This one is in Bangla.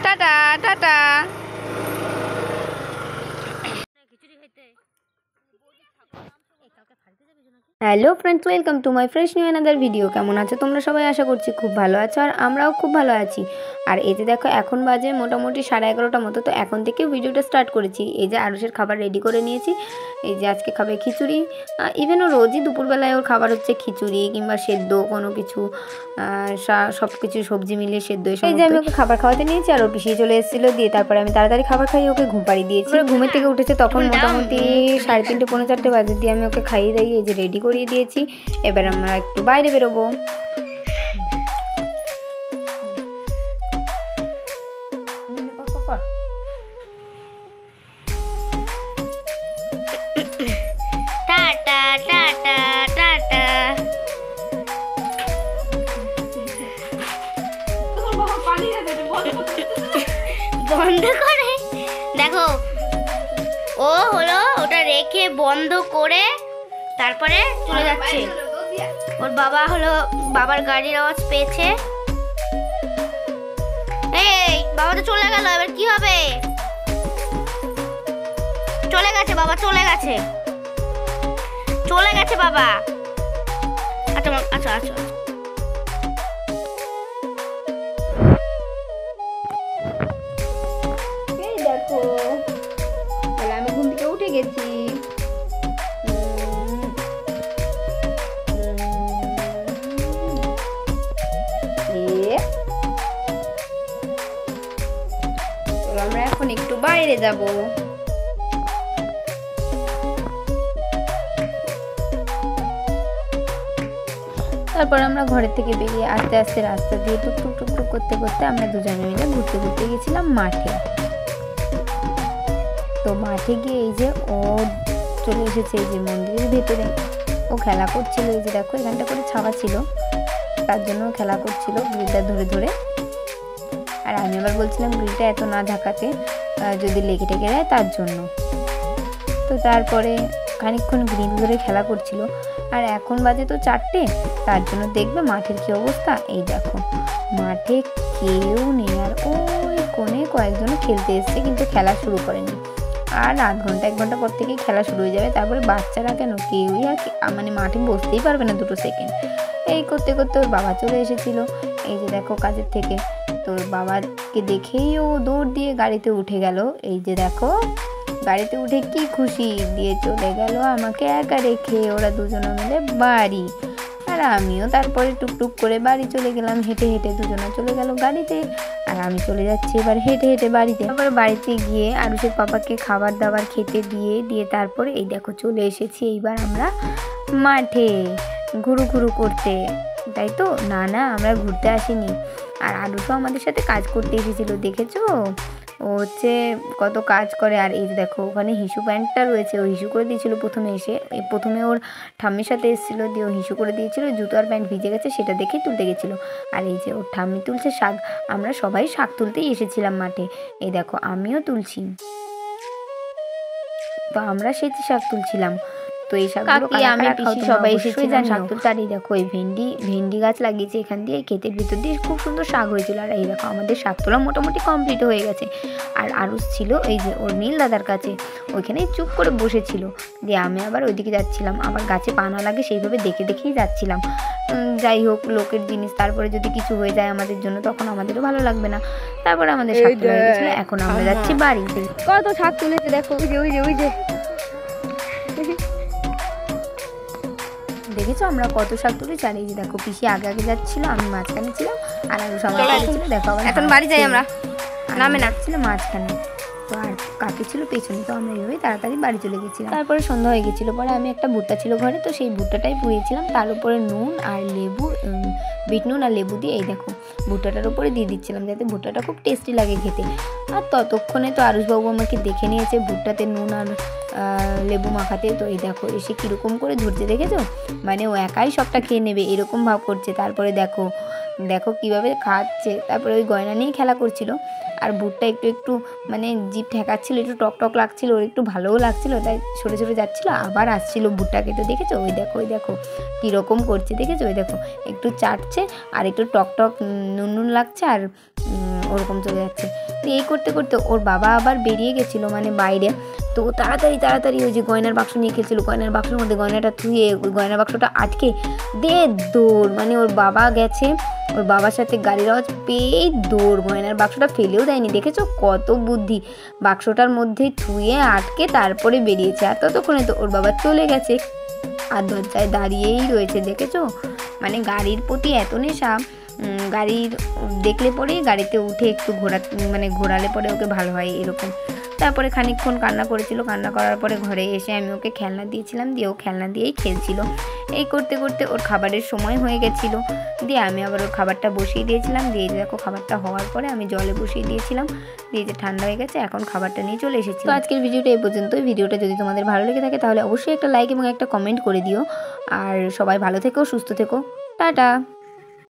Tata tata. Hello friends, welcome to my fresh new another video. কেমন আছো তোমরা সবাই? আশা করছি খুব ভালো আছো, আর আমরাও খুব ভালো আছি। আর এই যে দেখো, এখন বাজে মোটামুটি 11:30 মতো। তো এখন থেকে ভিডিওটা স্টার্ট করেছি। এই যে আরুষের খাবার রেডি করে নিয়েছি। এই যে আজকে খাবে খিচুড়ি। ইভেন ও রোজই দুপুরবেলায় ওর খাবার হচ্ছে খিচুড়ি কিংবা সেদ্ধ কোনো কিছু, সব কিছু সবজি মিলিয়ে সেদ্ধ। এই যে আমি ওকে খাবার খাওয়াতে নিয়েছি, আর ও পিছিয়ে চলে এসেছিলো। দিয়ে তারপরে আমি তাড়াতাড়ি খাবার খাইয়ে ওকে ঘুম পাড়িয়ে দিয়েছি। ঘুমের থেকে উঠেছে তখন মোটামুটি 3:30 পৌনে 4 বাজে। দিয়ে আমি ওকে খাইয়ে দিয়ে এই যে রেডি করিয়ে দিয়েছি। এবার আমরা একটু বাইরে বেরোবো। Tata tata tata. বন্ধ করে দেখো, ও হলো ওটা রেখে বন্ধ করে তারপরে চলে যাচ্ছে। ওর বাবা হলো বাবার গাড়ির আওয়াজ পেয়েছে। এই বাবা তো চলে গেল, এবার কি হবে? চলে গেছে বাবা, চলে গেছে, চলে গেছে বাবা। আচ্ছা আচ্ছা আচ্ছা। এই দেখো, তাহলে আমি ঘুম থেকে উঠে গেছি। আমরা এখন একটু বাইরে যাব। তারপর আমরা ঘরের থেকে বেরিয়ে আস্তে আস্তে রাস্তা দিয়ে টুকটুক টুকটুক করতে করতে আমরা দুজনে মিলে ঘুরতে ঘুরতে গেছিলাম মাঠে। তো মাঠে গিয়ে এই যে ও চলে এসেছে এই যে মন্দিরের ভেতরে। ও খেলা করছিল। এই যে দেখো, এখানটা করে ছাওয়া ছিল, তার জন্য খেলা করছিল গ্রিলটা ধরে ধরে। আর আমি আবার বলছিলাম গ্রিলটা এত না ঝাঁকাতে, যদি লেগে টেগে দেয় তার জন্য। তো তারপরে খানিকক্ষণ গ্রিল ধরে খেলা করছিল। আর এখন বাজে তো 4টে, তার জন্য দেখবে মাঠের কি অবস্থা। এই দেখো, মাঠে কেউ নেই। আর ওই কোণে কয়েকজন খেলতে এসছে, কিন্তু খেলা শুরু করেনি। আর আধ ঘন্টা 1 ঘন্টা পর থেকেই খেলা শুরু হয়ে যাবে। তারপরে বাচ্চারা কেন কেউই আর মানে মাঠে বসতেই পারবে না 2 সেকেন্ড। এই করতে করতে ওর বাবা চলে এসেছিল এই যে দেখো কাজের থেকে। তোর বাবাকে দেখেই ও দৌড় দিয়ে গাড়িতে উঠে গেল। এই যে দেখো, গাড়িতে উঠে কি খুশি, দিয়ে চলে গেল আমাকে একা রেখে। ওরা দুজনে মিলে বাড়ি। আর আমিও তারপরে টুকটুক করে বাড়ি চলে গেলাম। হেঁটে হেঁটে দুজনে চলে গেল গাড়িতে, আর আমি চলে যাচ্ছি এবার হেঁটে হেঁটে বাড়িতে। তারপরে বাড়িতে গিয়ে আরুষের পাপাকে খাবার দাবার খেতে দিয়ে তারপরে এই দেখো চলে এসেছি এইবার আমরা মাঠে ঘুরু ঘুরু করতে। তাই তো? না না, আমরা ঘুরতে আসিনি। আর আরুষও আমাদের সাথে কাজ করতে এসেছিলো, দেখেছো? ও হচ্ছে কত কাজ করে। আর এই দেখো, ওখানে হিসু প্যান্টটা রয়েছে, ও হিসু করে দিয়েছিল প্রথমে এসে। প্রথমে ওর ঠাম্মির সাথে এসেছিলো, দিয়ে ও হিসু করে দিয়েছিল। জুতো আর প্যান্ট ভিজে গেছে, সেটা দেখেই তুলতে গেছিলো। আর এই যে ওর ঠাম্মি তুলছে শাক। আমরা সবাই শাক তুলতেই এসেছিলাম মাঠে। এই দেখো, আমিও তুলছি। তো আমরা সেচি শাক তুলছিলাম। তো এই শাকগুলো আমি পিসি সবাই এসেছিলাম শাক তুলতে। আর এই দেখো, এই ভেন্ডি গাছ লাগিয়েছে এখান দিয়ে, ক্ষেতের ভিতর দিয়ে খুব সুন্দর শাক হয়েছিল। আর এই দেখো, আমাদের শাক তোলা মোটামুটি কমপ্লিট হয়ে গেছে। আর আরুষ ছিল এই যে ওর নীল দাদার কাছে, ওইখানেই চুপ করে বসেছিল। দিয়ে আমি আবার ওইদিকে যাচ্ছিলাম, আবার গাছে পা না লাগে সেইভাবে দেখে দেখেই যাচ্ছিলাম। যাই হোক, লোকের জিনিস তারপরে যদি কিছু হয়ে যায় আমাদের জন্য, তখন আমাদেরও ভালো লাগবে না। তারপরে আমাদের শাক তোলা হয়ে গেছিলো। এখন আমরা যাচ্ছি বাড়িতে। কত শাক তুলেছে দেখো, ওই যে দেখেছো আমরা কত শাক তুলেছি। আর এই যে দেখো, পিসি আগে আগে যাচ্ছিল, আমি মাঝখানে ছিলাম, আর আরো সামনে ছিল। দেখো, এখন বাড়ি যাই আমরা, নামে নাচছিল মাঝখানে। তো আর কাকি ছিল পেছনে। তো আমরা এইভাবে তাড়াতাড়ি বাড়ি চলে গেছিলাম। তারপরে সন্ধ্যা হয়ে গেছিলো। পরে আমি একটা ভুট্টা ছিল ঘরে, তো সেই ভুট্টাটাই পুড়িয়েছিলাম। তার উপরে নুন আর লেবু, বিট নুন আর লেবু দিয়ে এই দেখো ভুট্টাটার উপরে দিয়ে দিচ্ছিলাম, যাতে ভুট্টাটা খুব টেস্টি লাগে খেতে। আর ততক্ষণে তো আরুষবাবু আমাকে দেখে নিয়েছে ভুট্টাতে নুন আর লেবু মাখাতে। তো এই দেখো এসে কীরকম করে ধরছে দেখেছো, মানে ও একাই সবটা খেয়ে নেবে এরকম ভাব করছে। তারপরে দেখো দেখো কীভাবে খাচ্ছে। তারপরে ওই গয়না নিয়েই খেলা করছিল। আর ভুট্টা একটু একটু মানে জিভ ঠেকাচ্ছিলো, একটু টক টক লাগছিলো, ওর একটু ভালোও লাগছিলো, তাই সরে সরে যাচ্ছিলো, আবার আসছিলো ভুট্টাকে। তো দেখেছো ওই দেখো কীরকম করছে দেখেছো, ওই দেখো একটু চাটছে আর একটু টক টক নুন নুন লাগছে আর ওরকম চলে যাচ্ছে। তো এই করতে করতে ওর বাবা আবার বেরিয়ে গেছিলো মানে বাইরে। তো তাড়াতাড়ি ওই যে গয়নার বাক্স নিয়ে খেলছিল, গয়নার বাক্সের মধ্যে গয়নাটা থুয়ে ওই গয়নার বাক্সটা আটকে দৌড়, মানে ওর বাবা গেছে, ওর বাবার সাথে গাড়ির আওয়াজ পেয়েই দৌড়, গয়নার বাক্সটা ফেলেও দেয়নি। দেখেছো কত বুদ্ধি, বাক্সটার মধ্যে থুয়ে আটকে তারপরে বেরিয়েছে। আর ততক্ষণে তো ওর বাবা চলে গেছে আর দরজায় দাঁড়িয়েই রয়েছে। দেখেছো মানে গাড়ির প্রতি এত নেশা, গাড়ির দেখলে পরে গাড়িতে উঠে একটু ঘোরালে পরে ওকে ভালো হয় এরকম। তারপরে খানিকক্ষণ কান্না করেছিল, কান্না করার পরে ঘরে এসে আমি ওকে খেলনা দিয়েছিলাম, দিয়ে ও খেলনা দিয়েই খেলছিল। এই করতে করতে ওর খাবারের সময় হয়ে গেছিলো, দিয়ে আমি আবার ওর খাবারটা বসিয়ে দিয়েছিলাম। দিয়ে দেখো খাবারটা হওয়ার পরে আমি জলে বসিয়ে দিয়েছিলাম, দিয়ে যে ঠান্ডা হয়ে গেছে, এখন খাবারটা নিয়ে চলে এসেছি। তো আজকের ভিডিওটা এই পর্যন্তই। ভিডিওটা যদি তোমাদের ভালো লেগে থাকে তাহলে অবশ্যই একটা লাইক এবং একটা কমেন্ট করে দিও। আর সবাই ভালো থেকো, সুস্থ থেকো, টাটা।